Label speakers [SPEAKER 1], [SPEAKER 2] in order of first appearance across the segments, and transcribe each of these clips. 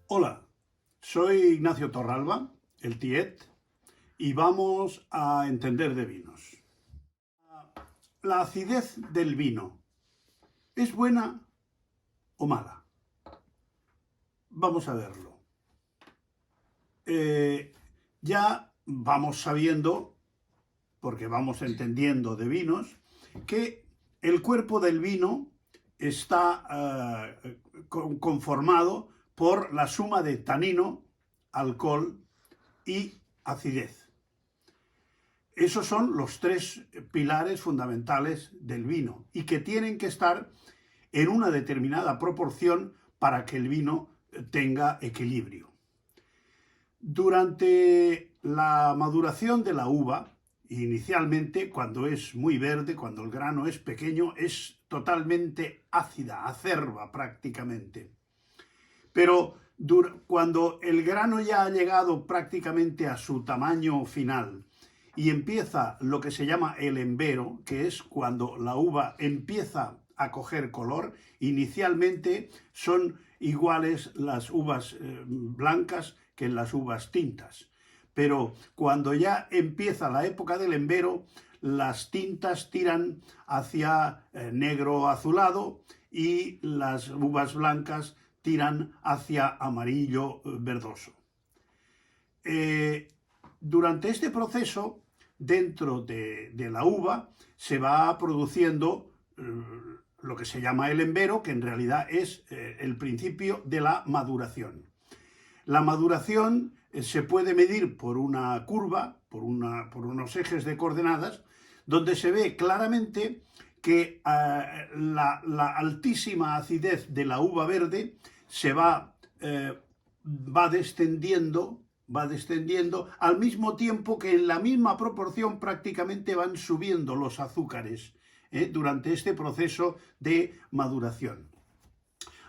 [SPEAKER 1] Hola, soy Ignacio Torralba, el Tiet, y vamos a entender de vinos. La acidez del vino, ¿es buena o mala? Vamos a verlo. Ya vamos sabiendo, porque vamos entendiendo de vinos, que el cuerpo del vino está conformado por la suma de tanino, alcohol y acidez. Esos son los tres pilares fundamentales del vino y que tienen que estar en una determinada proporción para que el vino tenga equilibrio. Durante la maduración de la uva, inicialmente, cuando es muy verde, cuando el grano es pequeño, es totalmente ácida, acerba prácticamente. Pero cuando el grano ya ha llegado prácticamente a su tamaño final y empieza lo que se llama el embero, que es cuando la uva empieza a coger color, inicialmente son iguales las uvas blancas que las uvas tintas. Pero cuando ya empieza la época del embero, las tintas tiran hacia negro azulado y las uvas blancas tiran hacia amarillo verdoso. Durante este proceso, dentro de la uva, se va produciendo lo que se llama el embero, que en realidad es el principio de la maduración. La maduración se puede medir por una curva, por unos ejes de coordenadas, donde se ve claramente que la altísima acidez de la uva verde se va descendiendo al mismo tiempo que en la misma proporción prácticamente van subiendo los azúcares durante este proceso de maduración.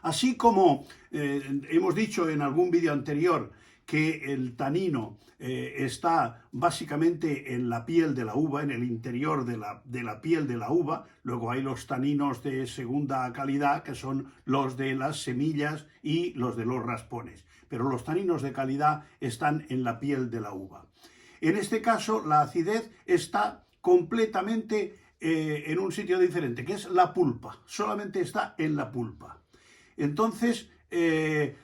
[SPEAKER 1] Así como hemos dicho en algún vídeo anterior que el tanino está básicamente en la piel de la uva, en el interior de la piel de la uva. Luego hay los taninos de segunda calidad, que son los de las semillas y los de los raspones. Pero los taninos de calidad están en la piel de la uva. En este caso, la acidez está completamente en un sitio diferente, que es la pulpa. Solamente está en la pulpa. Entonces, se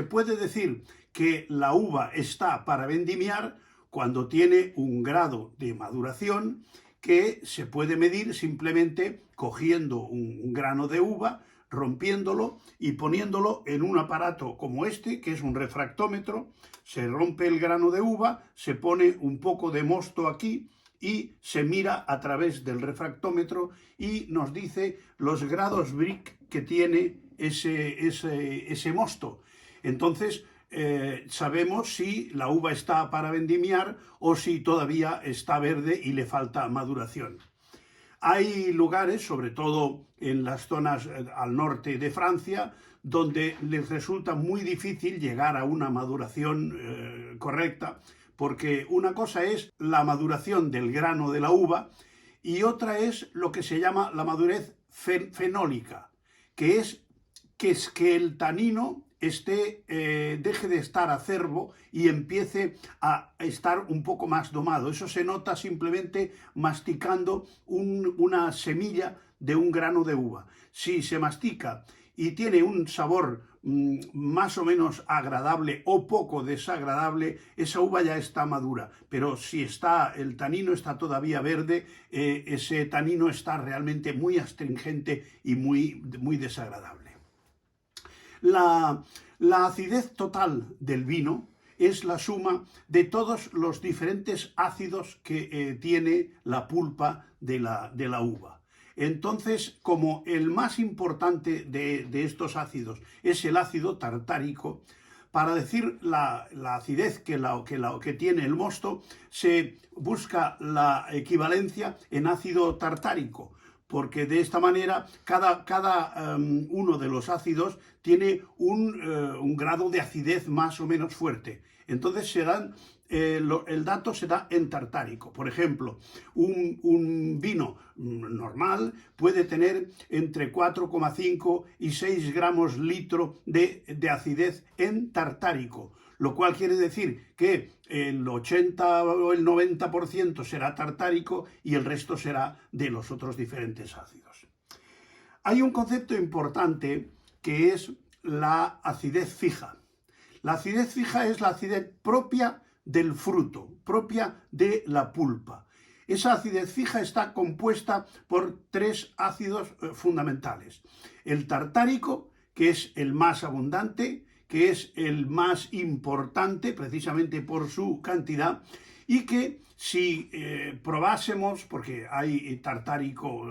[SPEAKER 1] puede decir que la uva está para vendimiar cuando tiene un grado de maduración que se puede medir simplemente cogiendo un grano de uva, rompiéndolo y poniéndolo en un aparato como este, que es un refractómetro. Se rompe el grano de uva, se pone un poco de mosto aquí y se mira a través del refractómetro y nos dice los grados Brix que tiene ese mosto. Entonces sabemos si la uva está para vendimiar o si todavía está verde y le falta maduración. Hay lugares, sobre todo en las zonas al norte de Francia, donde les resulta muy difícil llegar a una maduración correcta, porque una cosa es la maduración del grano de la uva y otra es lo que se llama la madurez fenólica, que es que el tanino deje de estar acerbo y empiece a estar un poco más domado. Eso se nota simplemente masticando una semilla de un grano de uva. Si se mastica y tiene un sabor más o menos agradable o poco desagradable, esa uva ya está madura. Pero si el tanino está todavía verde, ese tanino está realmente muy astringente y muy desagradable. La acidez total del vino es la suma de todos los diferentes ácidos que tiene la pulpa de la uva. Entonces, como el más importante de estos ácidos es el ácido tartárico, para decir la acidez que tiene el mosto, se busca la equivalencia en ácido tartárico, porque de esta manera cada uno de los ácidos tiene un grado de acidez más o menos fuerte. Entonces el dato se da en tartárico. Por ejemplo, un vino normal puede tener entre 4,5 y 6 gramos litro de acidez en tartárico, lo cual quiere decir que el 80 o el 90% será tartárico y el resto será de los otros diferentes ácidos. Hay un concepto importante que es la acidez fija. La acidez fija es la acidez propia del fruto, propia de la pulpa. Esa acidez fija está compuesta por 3 ácidos fundamentales. El tartárico, que es el más abundante, que es el más importante precisamente por su cantidad, y que si probásemos, porque hay tartárico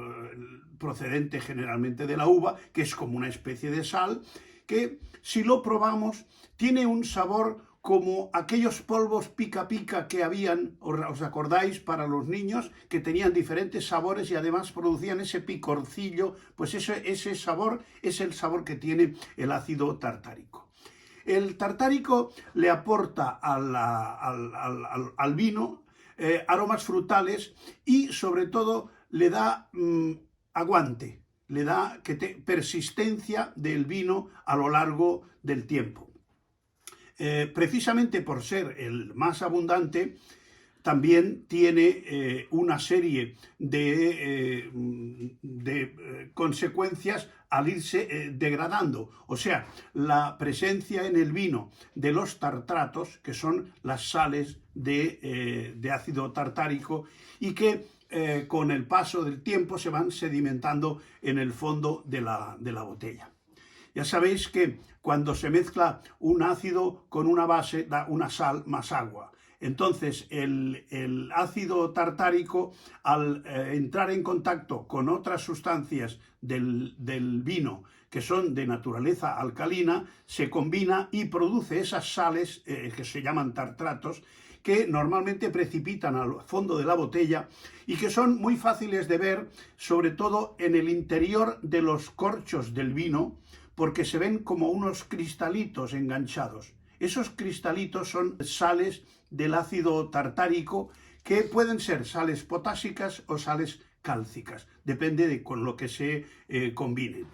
[SPEAKER 1] procedente generalmente de la uva, que es como una especie de sal, que si lo probamos tiene un sabor como aquellos polvos pica pica que habían, ¿os acordáis?, para los niños, que tenían diferentes sabores y además producían ese picorcillo. Pues ese sabor es el sabor que tiene el ácido tartárico. El tartárico le aporta al vino aromas frutales y sobre todo le da aguante, le da persistencia del vino a lo largo del tiempo. Precisamente por ser el más abundante, también tiene una serie de consecuencias al irse degradando. O sea, la presencia en el vino de los tartratos, que son las sales de ácido tartárico, y que con el paso del tiempo se van sedimentando en el fondo de la botella. Ya sabéis que cuando se mezcla un ácido con una base da una sal más agua. Entonces el ácido tartárico, al entrar en contacto con otras sustancias del vino que son de naturaleza alcalina, se combina y produce esas sales que se llaman tartratos, que normalmente precipitan al fondo de la botella y que son muy fáciles de ver, sobre todo en el interior de los corchos del vino, porque se ven como unos cristalitos enganchados. Esos cristalitos son sales del ácido tartárico, que pueden ser sales potásicas o sales cálcicas, depende de con lo que se combinen.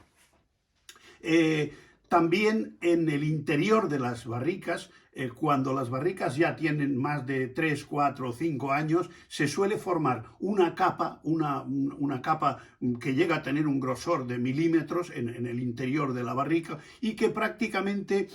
[SPEAKER 1] También en el interior de las barricas, cuando las barricas ya tienen más de 3, 4 o 5 años, se suele formar una capa, una capa que llega a tener un grosor de milímetros en el interior de la barrica, y que prácticamente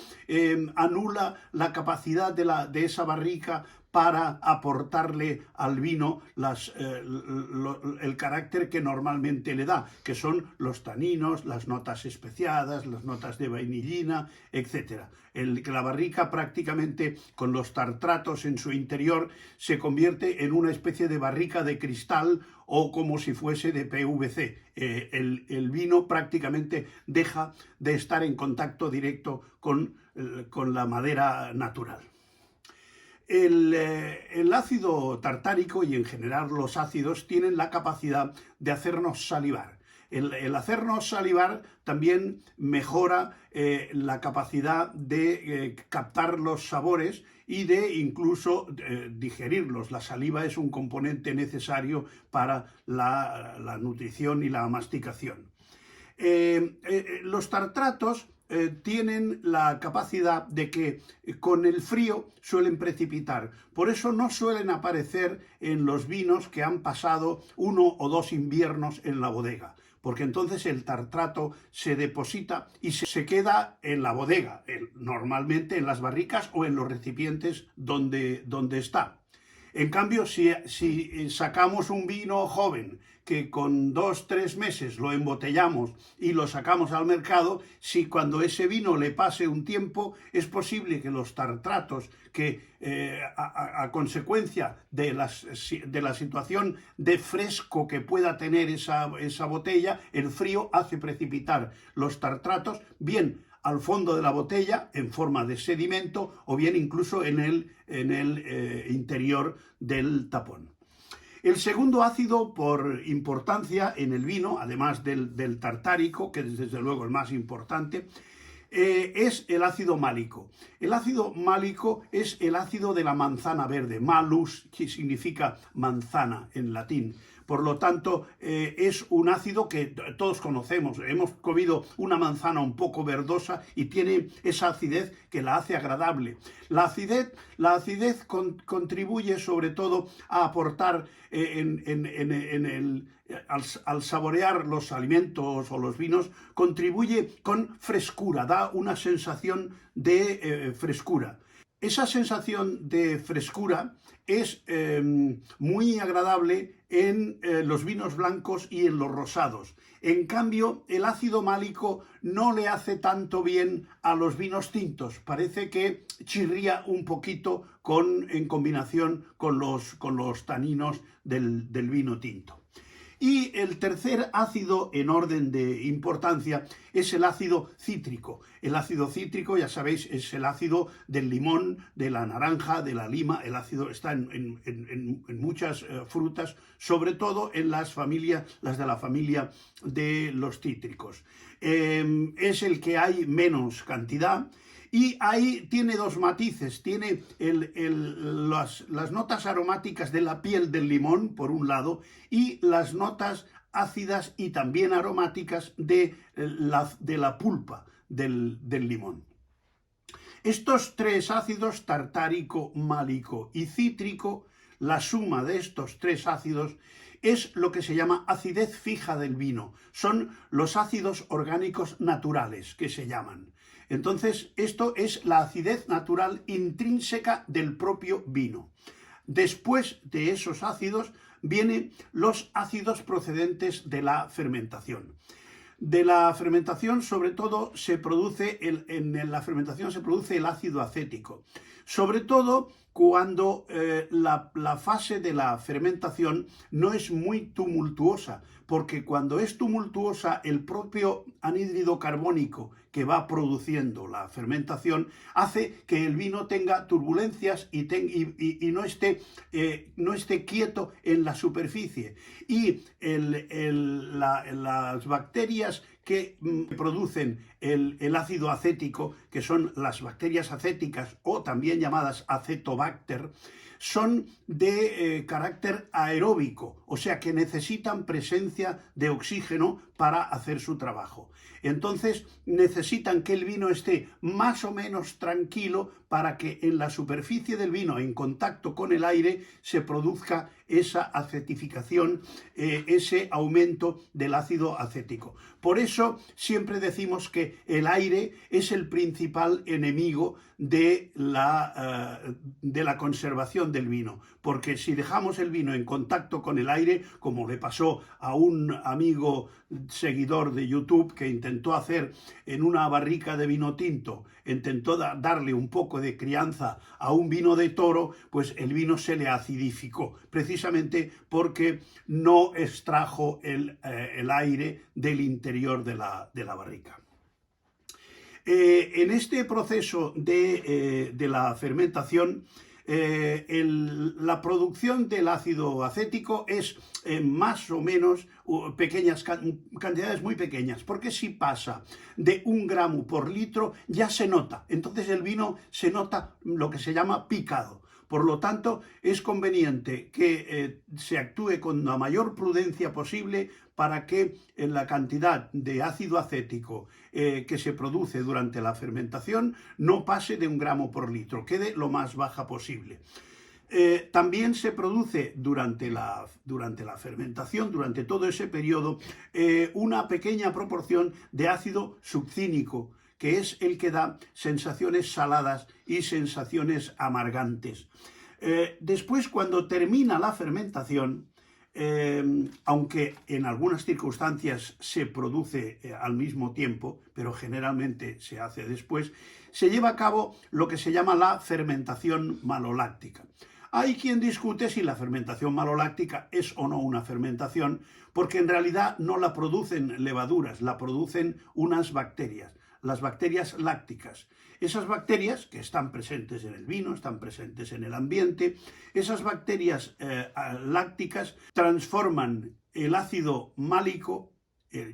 [SPEAKER 1] anula la capacidad de esa barrica para aportarle al vino el carácter que normalmente le da, que son los taninos, las notas especiadas, las notas de vainillina, etc. Que la barrica prácticamente con los tartratos en su interior se convierte en una especie de barrica de cristal o como si fuese de PVC. El vino prácticamente deja de estar en contacto directo con la madera natural. El ácido tartárico y en general los ácidos tienen la capacidad de hacernos salivar. El hacernos salivar también mejora la capacidad de captar los sabores y de incluso digerirlos. La saliva es un componente necesario para la nutrición y la masticación. Los tartratos tienen la capacidad de que con el frío suelen precipitar. Por eso no suelen aparecer en los vinos que han pasado 1 o 2 inviernos en la bodega, porque entonces el tartrato se deposita y se queda en la bodega, normalmente en las barricas o en los recipientes donde está. En cambio, si sacamos un vino joven que con 2 o 3 meses lo embotellamos y lo sacamos al mercado, si cuando ese vino le pase un tiempo, es posible que los tartratos que a consecuencia de la situación de fresco que pueda tener esa botella, el frío hace precipitar los tartratos, bien al fondo de la botella en forma de sedimento o bien incluso en el interior del tapón. El segundo ácido por importancia en el vino, además del tartárico, que es desde luego el más importante, es el ácido málico. El ácido málico es el ácido de la manzana verde, malus, que significa manzana en latín. Por lo tanto, es un ácido que todos conocemos. Hemos comido una manzana un poco verdosa y tiene esa acidez que la hace agradable. La acidez contribuye sobre todo a aportar al saborear los alimentos o los vinos, contribuye con frescura, da una sensación de frescura. Esa sensación de frescura es muy agradable en los vinos blancos y en los rosados. En cambio, el ácido málico no le hace tanto bien a los vinos tintos. Parece que chirría un poquito en combinación con los taninos del vino tinto. Y el tercer ácido en orden de importancia es el ácido cítrico. El ácido cítrico, ya sabéis, es el ácido del limón, de la naranja, de la lima. El ácido está en muchas frutas, sobre todo en las de la familia de los cítricos. Es el que hay menos cantidad. Y ahí tiene dos matices, tiene las notas aromáticas de la piel del limón, por un lado, y las notas ácidas y también aromáticas de la pulpa del limón. Estos tres ácidos, tartárico, málico y cítrico, la suma de estos tres ácidos es lo que se llama acidez fija del vino. Son los ácidos orgánicos naturales que se llaman. Entonces, esto es la acidez natural intrínseca del propio vino. Después de esos ácidos vienen los ácidos procedentes de la fermentación. De la fermentación, sobre todo, en la fermentación se produce el ácido acético. Sobre todo cuando la fase de la fermentación no es muy tumultuosa, porque cuando es tumultuosa, el propio anhídrido carbónico que va produciendo la fermentación hace que el vino tenga turbulencias y no esté quieto en la superficie. Y las bacterias que producen el ácido acético, que son las bacterias acéticas o también llamadas acetobacter, son de carácter aeróbico, o sea que necesitan presencia de oxígeno para hacer su trabajo. Entonces necesitan que el vino esté más o menos tranquilo para que en la superficie del vino, en contacto con el aire, se produzca esa acetificación, ese aumento del ácido acético. Por eso siempre decimos que el aire es el principal enemigo de la conservación del vino, porque si dejamos el vino en contacto con el aire, como le pasó a un amigo seguidor de YouTube que intentó hacer en una barrica de vino tinto, intentó darle un poco de crianza a un vino de toro, pues el vino se le acidificó, precisamente porque no extrajo el aire del interior de la barrica. En este proceso de la fermentación, la producción del ácido acético es más o menos cantidades muy pequeñas, porque si pasa de 1 gramo por litro ya se nota, entonces el vino se nota lo que se llama picado. Por lo tanto, es conveniente que se actúe con la mayor prudencia posible para que la cantidad de ácido acético que se produce durante la fermentación no pase de 1 gramo por litro, quede lo más baja posible. También se produce durante la fermentación, durante todo ese periodo, una pequeña proporción de ácido succínico, que es el que da sensaciones saladas y sensaciones amargantes. Después, cuando termina la fermentación, aunque en algunas circunstancias se produce al mismo tiempo, pero generalmente se hace después, se lleva a cabo lo que se llama la fermentación maloláctica. Hay quien discute si la fermentación maloláctica es o no una fermentación, porque en realidad no la producen levaduras, la producen unas bacterias, las bacterias lácticas. Esas bacterias que están presentes en el vino, están presentes en el ambiente, esas bacterias lácticas transforman el ácido málico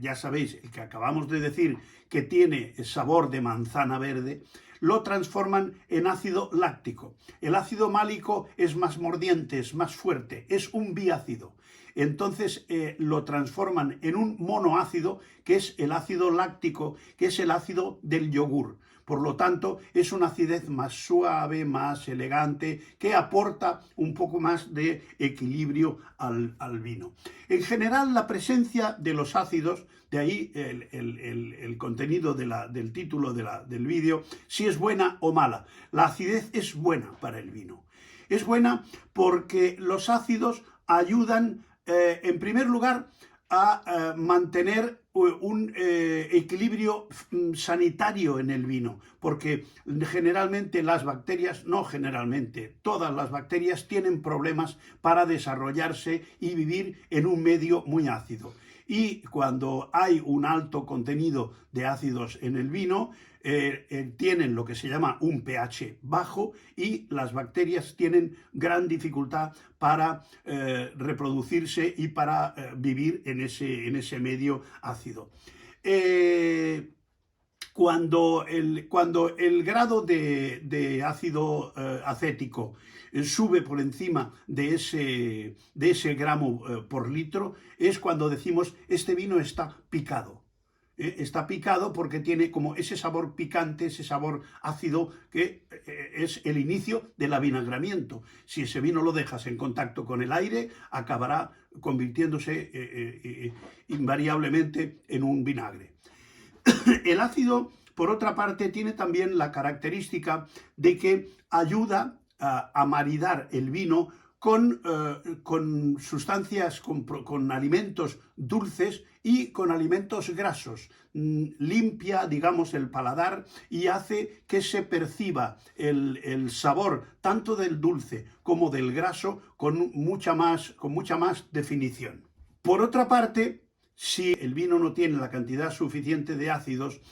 [SPEAKER 1] ya sabéis, el que acabamos de decir que tiene sabor de manzana verde, lo transforman en ácido láctico. El ácido málico es más mordiente, es más fuerte, es un biácido. Entonces lo transforman en un monoácido, que es el ácido láctico, que es el ácido del yogur. Por lo tanto, es una acidez más suave, más elegante, que aporta un poco más de equilibrio al vino. En general, la presencia de los ácidos, de ahí el contenido del título del vídeo, si es buena o mala. La acidez es buena para el vino. Es buena porque los ácidos ayudan, en primer lugar, a mantener un equilibrio sanitario en el vino, porque generalmente las bacterias, no generalmente, todas las bacterias tienen problemas para desarrollarse y vivir en un medio muy ácido. Y cuando hay un alto contenido de ácidos en el vino, tienen lo que se llama un pH bajo y las bacterias tienen gran dificultad para reproducirse y para vivir en ese medio ácido. Cuando el grado de ácido acético sube por encima de ese gramo por litro, es cuando decimos este vino está picado. Está picado porque tiene como ese sabor picante, ese sabor ácido que es el inicio del avinagramiento. Si ese vino lo dejas en contacto con el aire, acabará convirtiéndose invariablemente en un vinagre. El ácido, por otra parte, tiene también la característica de que ayuda a maridar el vino con sustancias, con alimentos dulces y con alimentos grasos. Limpia, digamos, el paladar y hace que se perciba el sabor tanto del dulce como del graso con mucha más definición. Por otra parte, si el vino no tiene la cantidad suficiente de ácidos,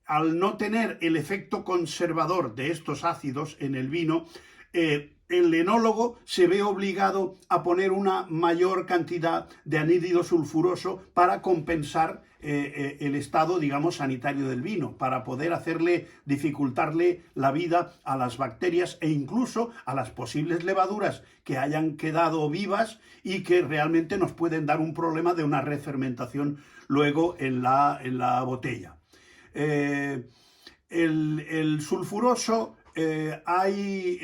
[SPEAKER 1] al no tener el efecto conservador de estos ácidos en el vino, el enólogo se ve obligado a poner una mayor cantidad de anhídrido sulfuroso para compensar el estado, digamos, sanitario del vino, para poder dificultarle la vida a las bacterias e incluso a las posibles levaduras que hayan quedado vivas y que realmente nos pueden dar un problema de una refermentación luego en la botella. El sulfuroso, hay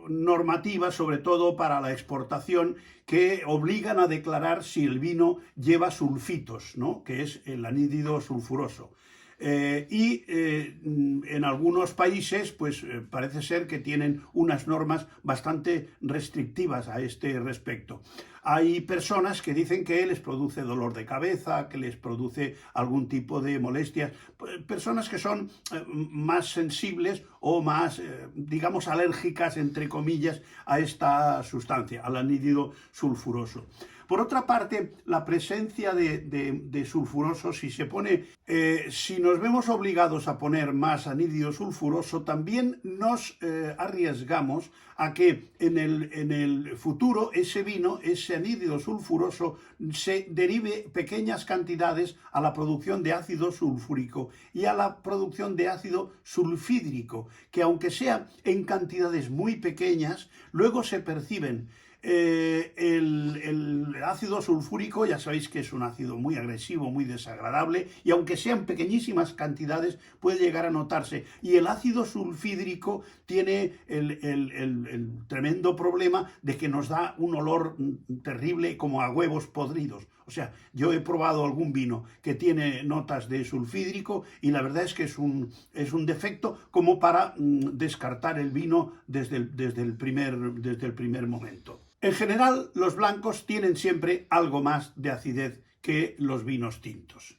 [SPEAKER 1] normativas, sobre todo para la exportación, que obligan a declarar si el vino lleva sulfitos, ¿no?, que es el anhídrido sulfuroso. En algunos países, pues parece ser que tienen unas normas bastante restrictivas a este respecto. Hay personas que dicen que les produce dolor de cabeza, que les produce algún tipo de molestias, personas que son más sensibles o más, digamos, alérgicas, entre comillas, a esta sustancia, al anhídrido sulfuroso. Por otra parte, la presencia de sulfuroso, si nos vemos obligados a poner más anhídrido sulfuroso, también nos arriesgamos a que en el futuro ese vino, ese anhídrido sulfuroso, se derive pequeñas cantidades a la producción de ácido sulfúrico y a la producción de ácido sulfídrico, que aunque sea en cantidades muy pequeñas, luego se perciben. El ácido sulfúrico, ya sabéis que es un ácido muy agresivo, muy desagradable, y aunque sean pequeñísimas cantidades puede llegar a notarse. Y el ácido sulfídrico tiene el tremendo problema de que nos da un olor terrible, como a huevos podridos. O sea, yo he probado algún vino que tiene notas de sulfídrico y la verdad es que es un defecto como para descartar el vino desde el primer momento. En general, los blancos tienen siempre algo más de acidez que los vinos tintos.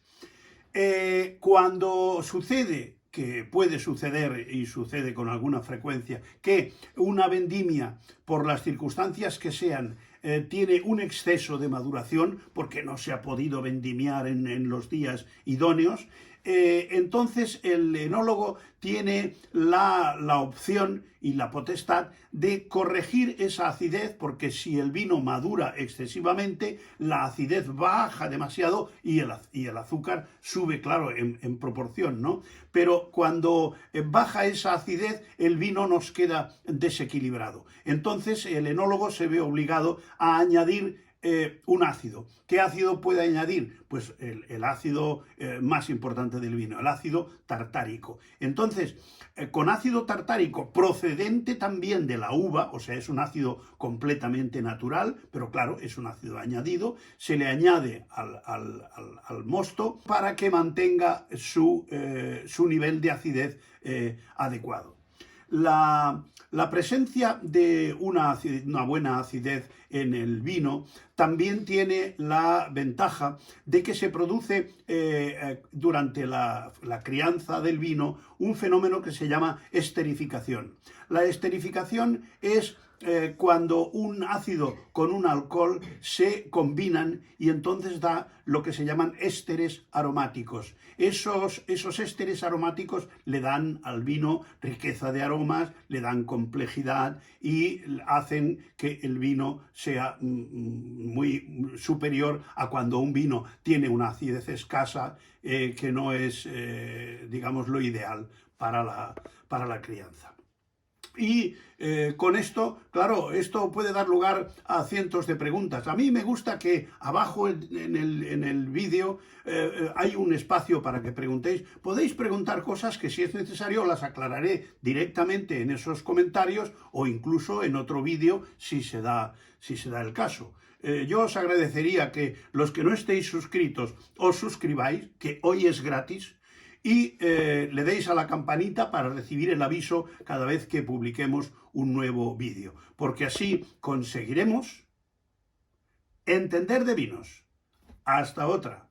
[SPEAKER 1] Cuando sucede, que puede suceder y sucede con alguna frecuencia, que una vendimia, por las circunstancias que sean, tiene un exceso de maduración porque no se ha podido vendimiar en los días idóneos, entonces el enólogo tiene la opción y la potestad de corregir esa acidez, porque si el vino madura excesivamente, la acidez baja demasiado y el azúcar sube, claro, en proporción, ¿no? Pero cuando baja esa acidez, el vino nos queda desequilibrado. Entonces el enólogo se ve obligado a añadir un ácido. ¿Qué ácido puede añadir? Pues el ácido más importante del vino, el ácido tartárico. Entonces, con ácido tartárico procedente también de la uva, o sea, es un ácido completamente natural, pero claro, es un ácido añadido, se le añade al mosto para que mantenga su nivel de acidez adecuado. La presencia de una buena acidez en el vino también tiene la ventaja de que se produce durante la crianza del vino un fenómeno que se llama esterificación. La esterificación es cuando un ácido con un alcohol se combinan y entonces da lo que se llaman ésteres aromáticos. Esos ésteres aromáticos le dan al vino riqueza de aromas, le dan complejidad y hacen que el vino sea muy superior a cuando un vino tiene una acidez escasa, que no es, digamos, lo ideal para la crianza. Y con esto, claro, esto puede dar lugar a cientos de preguntas. A mí me gusta que abajo en el vídeo hay un espacio para que preguntéis. Podéis preguntar cosas que, si es necesario, las aclararé directamente en esos comentarios o incluso en otro vídeo si se da el caso. Yo os agradecería que los que no estéis suscritos os suscribáis, que hoy es gratis, y le deis a la campanita para recibir el aviso cada vez que publiquemos un nuevo vídeo, porque así conseguiremos entender de vinos. Hasta otra.